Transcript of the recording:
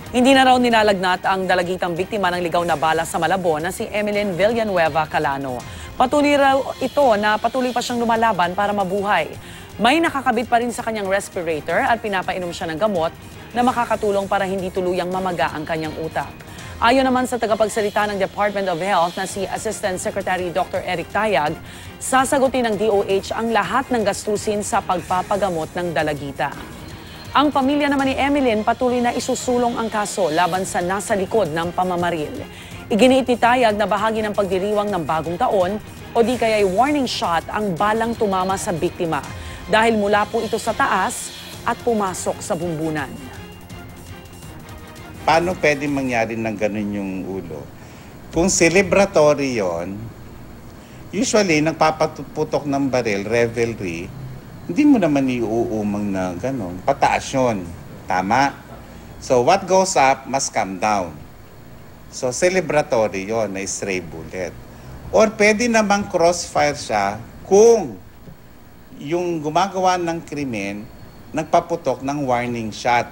Hindi na raw nilalagnat ang dalagitang biktima ng ligaw na bala sa Malabon na si Emeline Villanueva Calano. Patuloy raw ito na patuloy pa siyang lumalaban para mabuhay. May nakakabit pa rin sa kanyang respirator at pinapainom siya ng gamot na makakatulong para hindi tuluyang mamaga ang kanyang utak. Ayon naman sa tagapagsalita ng Department of Health na si Assistant Secretary Dr. Eric Tayag, sasagutin ng DOH ang lahat ng gastusin sa pagpapagamot ng dalagita. Ang pamilya naman ni Emeline patuloy na isusulong ang kaso laban sa nasa likod ng pamamaril. Iginiit ni Tayag na bahagi ng pagdiriwang ng bagong taon o di kaya'y warning shot ang balang tumama sa biktima dahil mula po ito sa taas at pumasok sa bumbunan. Paano pwede mangyari ng ganun yung ulo? Kung celebratory yon, usually nagpapaputok ng baril, revelry, hindi mo naman iuumang na gano'n. Pataas yun. Tama? So, what goes up must come down. So, celebratory yon na stray bullet. Or pwede namang crossfire siya kung yung gumagawa ng krimen nagpaputok ng warning shot.